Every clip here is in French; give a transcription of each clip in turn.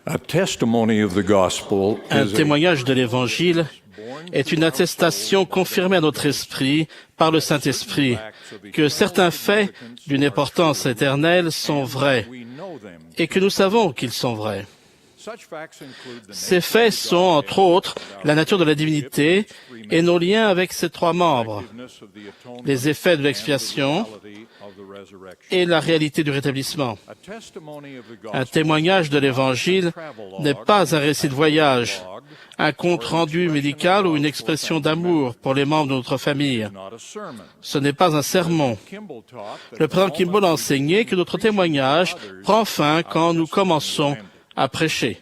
A testimony of the gospel Un is témoignage de l'Évangile est une attestation confirmée à notre esprit par le Saint-Esprit que certains faits d'une importance éternelle sont vrais et que nous savons qu'ils sont vrais. Ces faits sont, entre autres, la nature de la divinité et nos liens avec ses trois membres, les effets de l'expiation et la réalité du rétablissement. Un témoignage de l'Évangile n'est pas un récit de voyage, un compte-rendu médical ou une expression d'amour pour les membres de notre famille. Ce n'est pas un sermon. Le président Kimball a enseigné que notre témoignage prend fin quand nous commençons à prêcher.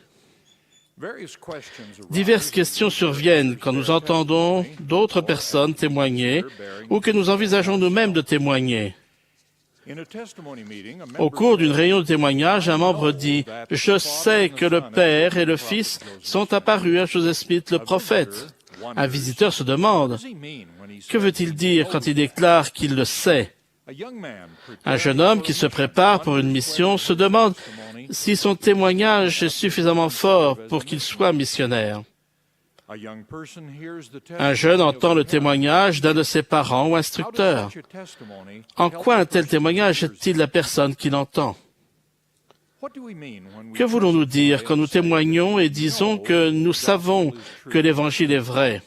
Diverses questions surviennent quand nous entendons d'autres personnes témoigner ou que nous envisageons nous-mêmes de témoigner. Au cours d'une réunion de témoignage, un membre dit « Je sais que le Père et le Fils sont apparus à Joseph Smith le prophète. » Un visiteur se demande « Que veut-il dire quand il déclare qu'il le sait ?» Un jeune homme qui se prépare pour une mission se demande si son témoignage est suffisamment fort pour qu'il soit missionnaire. Un jeune entend le témoignage d'un de ses parents ou instructeurs. En quoi un tel témoignage est-il la personne qui l'entend? Que voulons-nous dire quand nous témoignons et disons que nous savons que l'Évangile est vrai?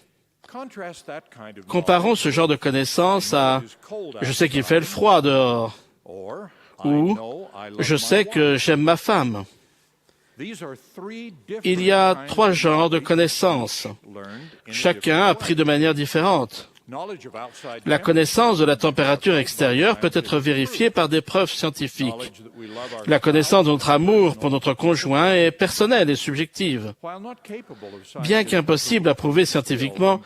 Comparons ce genre de connaissance à « Je sais qu'il fait le froid dehors » ou « Je sais que j'aime ma femme ». Il y a trois genres de connaissances. Chacun appris de manière différente. La connaissance de la température extérieure peut être vérifiée par des preuves scientifiques. La connaissance de notre amour pour notre conjoint est personnelle et subjective. Bien qu'impossible à prouver scientifiquement,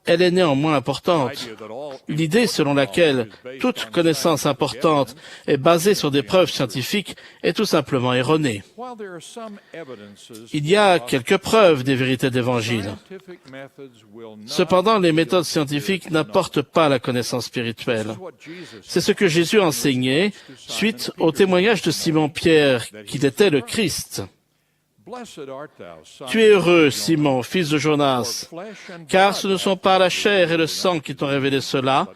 elle est néanmoins importante. L'idée selon laquelle toute connaissance importante est basée sur des preuves scientifiques est tout simplement erronée. Il y a quelques preuves des vérités d'Évangile. Cependant, les méthodes scientifiques n'apportent pas la connaissance spirituelle. C'est ce que Jésus a enseigné suite au témoignage de Simon-Pierre qu'il était le Christ. Tu es heureux, Simon, fils de Jonas, car ce ne sont pas la chair et le sang qui t'ont révélé cela,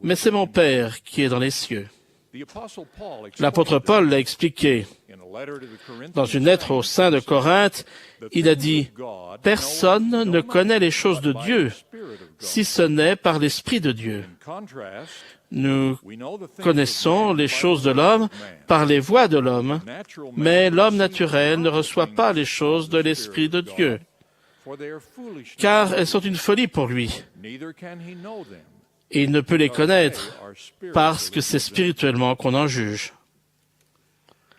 mais c'est mon Père qui est dans les cieux. L'apôtre Paul l'a expliqué. Dans une lettre au sein de Corinthe, il a dit « Personne ne connaît les choses de Dieu, si ce n'est par l'Esprit de Dieu. » Nous connaissons les choses de l'homme par les voies de l'homme, mais l'homme naturel ne reçoit pas les choses de l'Esprit de Dieu, car elles sont une folie pour lui. Et il ne peut les connaître parce que c'est spirituellement qu'on en juge.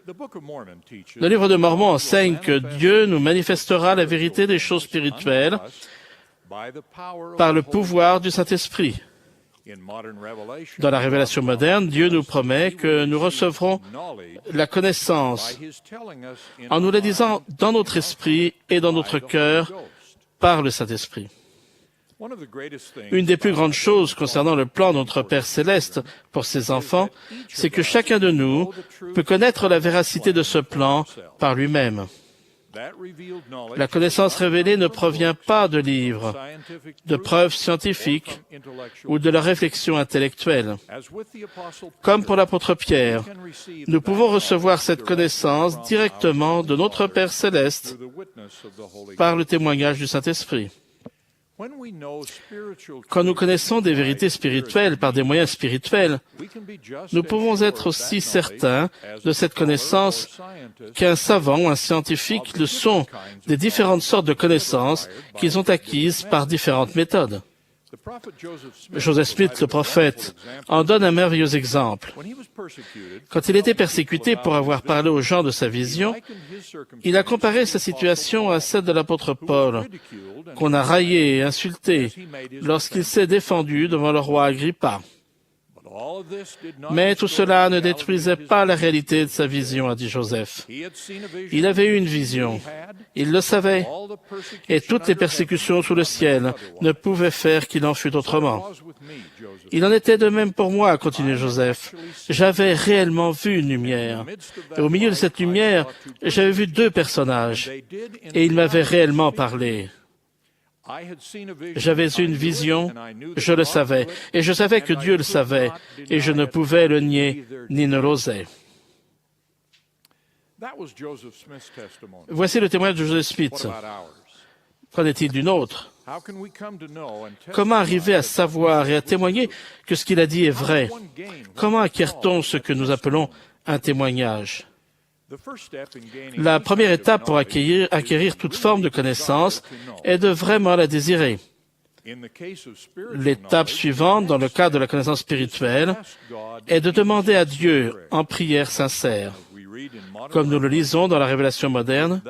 Le livre de Mormon enseigne que Dieu nous manifestera la vérité des choses spirituelles par le pouvoir du Saint-Esprit. Dans la révélation moderne, Dieu nous promet que nous recevrons la connaissance en nous la disant dans notre esprit et dans notre cœur par le Saint-Esprit. Une des plus grandes choses concernant le plan de notre Père céleste pour ses enfants, c'est que chacun de nous peut connaître la véracité de ce plan par lui-même. La connaissance révélée ne provient pas de livres, de preuves scientifiques ou de la réflexion intellectuelle. Comme pour l'apôtre Pierre, nous pouvons recevoir cette connaissance directement de notre Père céleste par le témoignage du Saint-Esprit. Quand nous connaissons des vérités spirituelles par des moyens spirituels, nous pouvons être aussi certains de cette connaissance qu'un savant ou un scientifique le sont des différentes sortes de connaissances qu'ils ont acquises par différentes méthodes. Joseph Smith, le prophète, en donne un merveilleux exemple. Quand il était persécuté pour avoir parlé aux gens de sa vision, il a comparé sa situation à celle de l'apôtre Paul, qu'on a raillé et insulté lorsqu'il s'est défendu devant le roi Agrippa. Mais tout cela ne détruisait pas la réalité de sa vision, a dit Joseph. Il avait eu une vision. Il le savait. Et toutes les persécutions sous le ciel ne pouvaient faire qu'il en fût autrement. Il en était de même pour moi, continue Joseph. J'avais réellement vu une lumière. Et au milieu de cette lumière, j'avais vu deux personnages. Et ils m'avaient réellement parlé. J'avais eu une vision, je le savais, et je savais que Dieu le savait, et je ne pouvais le nier, ni ne l'osais. Voici le témoignage de Joseph Smith. Qu'en est-il d'une autre? Comment arriver à savoir et à témoigner que ce qu'il a dit est vrai? Comment acquiert-on ce que nous appelons un témoignage? La première étape pour acquérir toute forme de connaissance est de vraiment la désirer. L'étape suivante, dans le cadre de la connaissance spirituelle, est de demander à Dieu en prière sincère. Comme nous le lisons dans la Révélation moderne,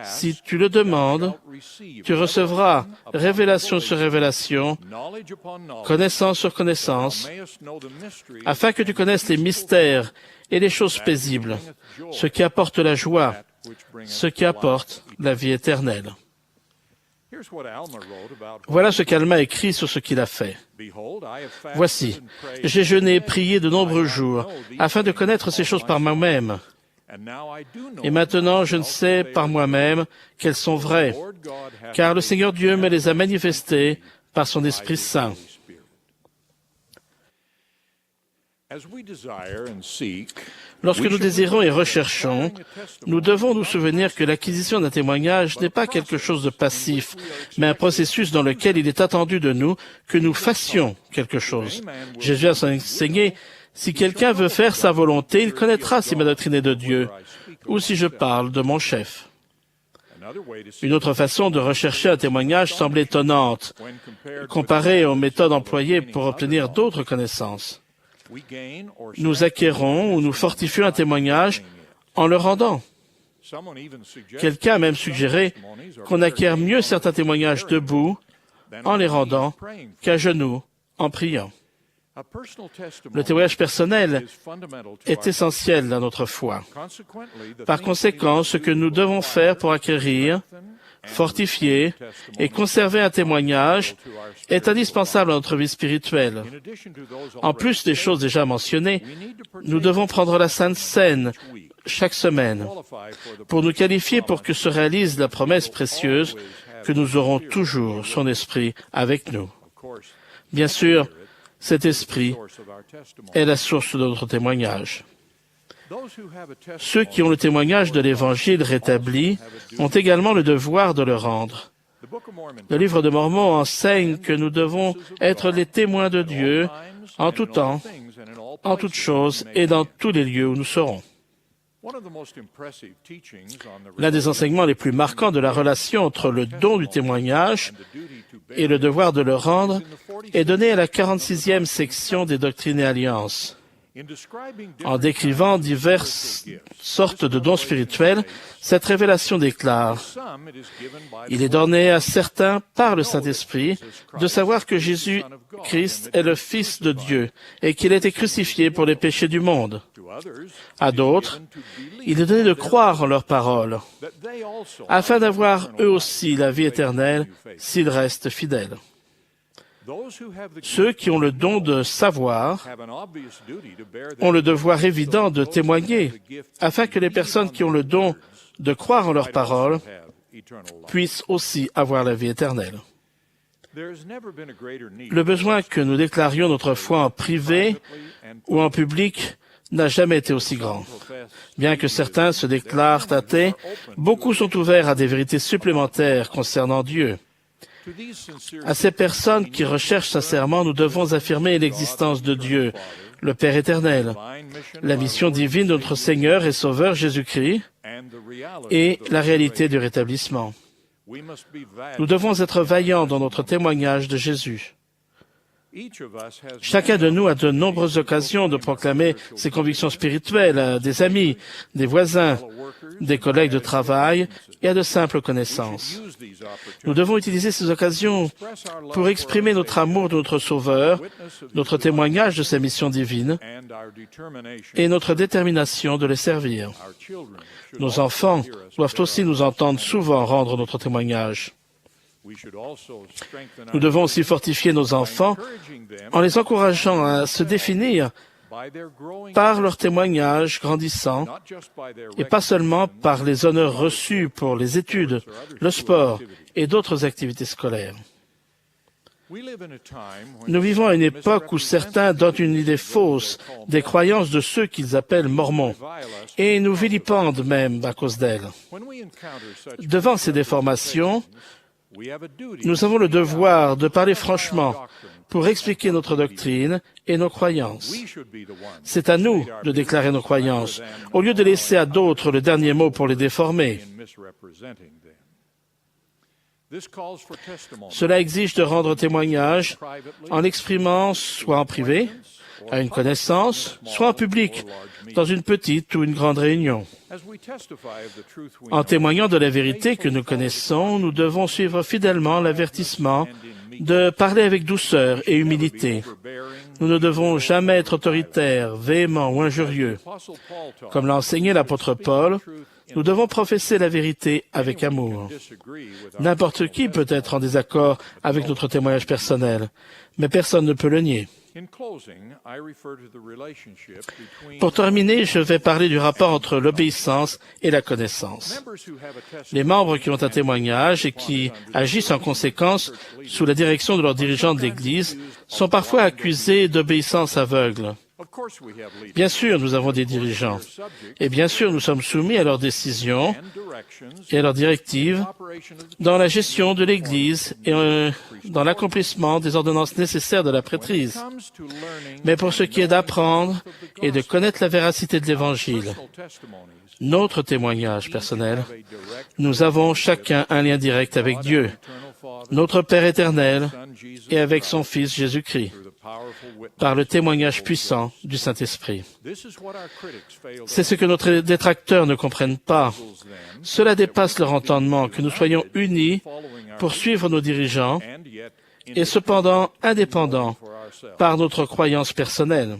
si tu le demandes, tu recevras révélation sur révélation, connaissance sur connaissance, afin que tu connaisses les mystères et les choses paisibles, ce qui apporte la joie, ce qui apporte la vie éternelle. Voilà ce qu'Alma écrit sur ce qu'il a fait. Voici, j'ai jeûné et prié de nombreux jours, afin de connaître ces choses par moi-même. Et maintenant, je ne sais par moi-même qu'elles sont vraies, car le Seigneur Dieu me les a manifestées par son Esprit Saint. Lorsque nous désirons et recherchons, nous devons nous souvenir que l'acquisition d'un témoignage n'est pas quelque chose de passif, mais un processus dans lequel il est attendu de nous que nous fassions quelque chose. Jésus a enseigné, si quelqu'un veut faire sa volonté, il connaîtra si ma doctrine est de Dieu, ou si je parle de mon chef. Une autre façon de rechercher un témoignage semble étonnante, comparée aux méthodes employées pour obtenir d'autres connaissances. Nous acquérons ou nous fortifions un témoignage en le rendant. Quelqu'un a même suggéré qu'on acquiert mieux certains témoignages debout en les rendant qu'à genoux en priant. Le témoignage personnel est essentiel dans notre foi. Par conséquent, ce que nous devons faire pour acquérir, fortifier et conserver un témoignage est indispensable à notre vie spirituelle. En plus des choses déjà mentionnées, nous devons prendre la Sainte Seine chaque semaine pour nous qualifier pour que se réalise la promesse précieuse que nous aurons toujours son Esprit avec nous. Bien sûr, cet Esprit est la source de notre témoignage. Ceux qui ont le témoignage de l'Évangile rétabli ont également le devoir de le rendre. Le livre de Mormon enseigne que nous devons être les témoins de Dieu en tout temps, en toutes choses et dans tous les lieux où nous serons. L'un des enseignements les plus marquants de la relation entre le don du témoignage et le devoir de le rendre est donné à la 46e section des Doctrines et Alliances. En décrivant diverses sortes de dons spirituels, cette révélation déclare « Il est donné à certains, par le Saint-Esprit, de savoir que Jésus-Christ est le Fils de Dieu et qu'il a été crucifié pour les péchés du monde. À d'autres, il est donné de croire en leurs paroles, afin d'avoir eux aussi la vie éternelle s'ils restent fidèles. » Ceux qui ont le don de savoir ont le devoir évident de témoigner, afin que les personnes qui ont le don de croire en leurs paroles puissent aussi avoir la vie éternelle. Le besoin que nous déclarions notre foi en privé ou en public n'a jamais été aussi grand. Bien que certains se déclarent athées, beaucoup sont ouverts à des vérités supplémentaires concernant Dieu. À ces personnes qui recherchent sincèrement, nous devons affirmer l'existence de Dieu, le Père éternel, la mission divine de notre Seigneur et Sauveur Jésus-Christ et la réalité du rétablissement. Nous devons être vaillants dans notre témoignage de Jésus. Chacun de nous a de nombreuses occasions de proclamer ses convictions spirituelles à des amis, des voisins, des collègues de travail et à de simples connaissances. Nous devons utiliser ces occasions pour exprimer notre amour de notre Sauveur, notre témoignage de sa mission divine et notre détermination de les servir. Nos enfants doivent aussi nous entendre souvent rendre notre témoignage. Nous devons aussi fortifier nos enfants en les encourageant à se définir par leur témoignage grandissant et pas seulement par les honneurs reçus pour les études, le sport et d'autres activités scolaires. Nous vivons à une époque où certains donnent une idée fausse des croyances de ceux qu'ils appellent mormons et nous vilipendent même à cause d'elles. Devant ces déformations, nous avons le devoir de parler franchement pour expliquer notre doctrine et nos croyances. C'est à nous de déclarer nos croyances, au lieu de laisser à d'autres le dernier mot pour les déformer. Cela exige de rendre témoignage en l'exprimant soit en privé, à une connaissance, soit en public, dans une petite ou une grande réunion. En témoignant de la vérité que nous connaissons, nous devons suivre fidèlement l'avertissement de parler avec douceur et humilité. Nous ne devons jamais être autoritaires, véhéments ou injurieux. Comme l'a enseigné l'apôtre Paul, nous devons professer la vérité avec amour. N'importe qui peut être en désaccord avec notre témoignage personnel, mais personne ne peut le nier. Pour terminer, je vais parler du rapport entre l'obéissance et la connaissance. Les membres qui ont un témoignage et qui agissent en conséquence sous la direction de leurs dirigeants de l'Église sont parfois accusés d'obéissance aveugle. Bien sûr, nous avons des dirigeants, et bien sûr, nous sommes soumis à leurs décisions et à leurs directives dans la gestion de l'Église et dans l'accomplissement des ordonnances nécessaires de la prêtrise. Mais pour ce qui est d'apprendre et de connaître la véracité de l'Évangile, notre témoignage personnel, nous avons chacun un lien direct avec Dieu, notre Père éternel, et avec son Fils Jésus-Christ, par le témoignage puissant du Saint-Esprit. C'est ce que nos détracteurs ne comprennent pas. Cela dépasse leur entendement que nous soyons unis pour suivre nos dirigeants et cependant indépendants par notre croyance personnelle.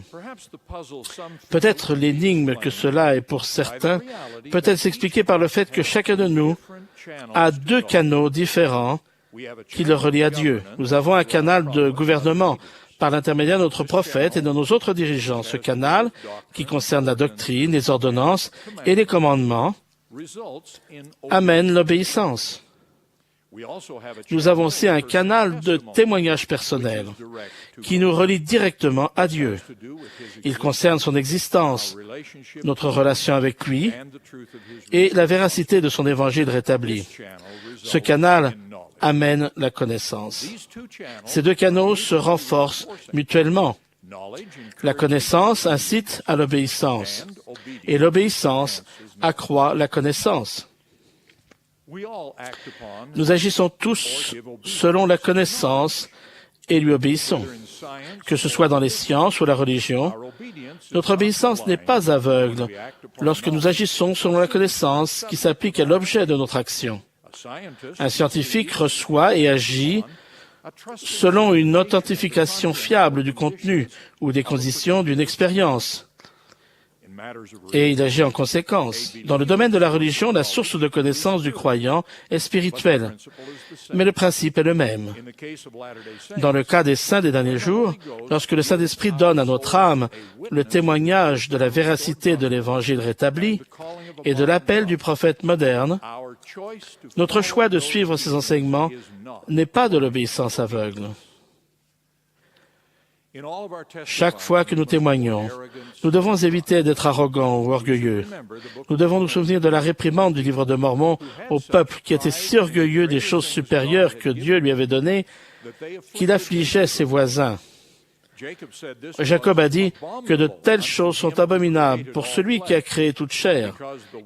Peut-être l'énigme que cela est pour certains peut-elle s'expliquer par le fait que chacun de nous a deux canaux différents qui le relient à Dieu. Nous avons un canal de gouvernement par l'intermédiaire de notre prophète et de nos autres dirigeants. Ce canal, qui concerne la doctrine, les ordonnances et les commandements, amène l'obéissance. Nous avons aussi un canal de témoignage personnel qui nous relie directement à Dieu. Il concerne son existence, notre relation avec lui et la véracité de son évangile rétabli. Ce canal amène la connaissance. Ces deux canaux se renforcent mutuellement. La connaissance incite à l'obéissance et l'obéissance accroît la connaissance. Nous agissons tous selon la connaissance et lui obéissons. Que ce soit dans les sciences ou la religion, notre obéissance n'est pas aveugle lorsque nous agissons selon la connaissance qui s'applique à l'objet de notre action. Un scientifique reçoit et agit selon une authentification fiable du contenu ou des conditions d'une expérience. Et il agit en conséquence. Dans le domaine de la religion, la source de connaissance du croyant est spirituelle, mais le principe est le même. Dans le cas des saints des derniers jours, lorsque le Saint-Esprit donne à notre âme le témoignage de la véracité de l'Évangile rétabli et de l'appel du prophète moderne, notre choix de suivre ces enseignements n'est pas de l'obéissance aveugle. Chaque fois que nous témoignons, nous devons éviter d'être arrogants ou orgueilleux. Nous devons nous souvenir de la réprimande du livre de Mormon au peuple qui était si orgueilleux des choses supérieures que Dieu lui avait données qu'il affligeait ses voisins. Jacob a dit que de telles choses sont abominables pour celui qui a créé toute chair,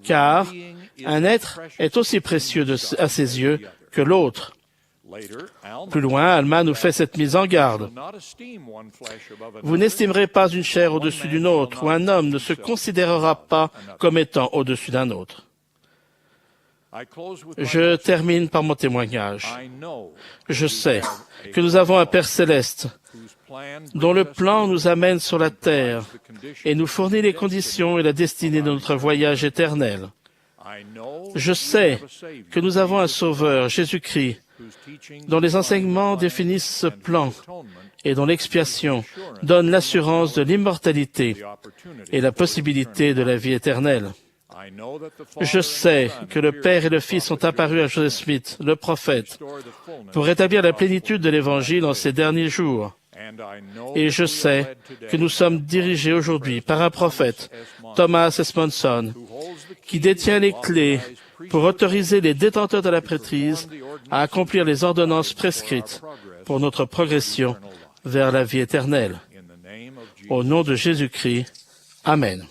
car un être est aussi précieux à ses yeux que l'autre. Plus loin, Alma nous fait cette mise en garde. Vous n'estimerez pas une chair au-dessus d'une autre, ou un homme ne se considérera pas comme étant au-dessus d'un autre. Je termine par mon témoignage. Je sais que nous avons un Père céleste dont le plan nous amène sur la terre et nous fournit les conditions et la destinée de notre voyage éternel. Je sais que nous avons un Sauveur, Jésus-Christ, dont les enseignements définissent ce plan et dont l'expiation donne l'assurance de l'immortalité et la possibilité de la vie éternelle. Je sais que le Père et le Fils sont apparus à Joseph Smith, le prophète, pour rétablir la plénitude de l'Évangile en ces derniers jours. Et je sais que nous sommes dirigés aujourd'hui par un prophète, Thomas S. Monson, qui détient les clés pour autoriser les détenteurs de la prêtrise à accomplir les ordonnances prescrites pour notre progression vers la vie éternelle. Au nom de Jésus-Christ, Amen.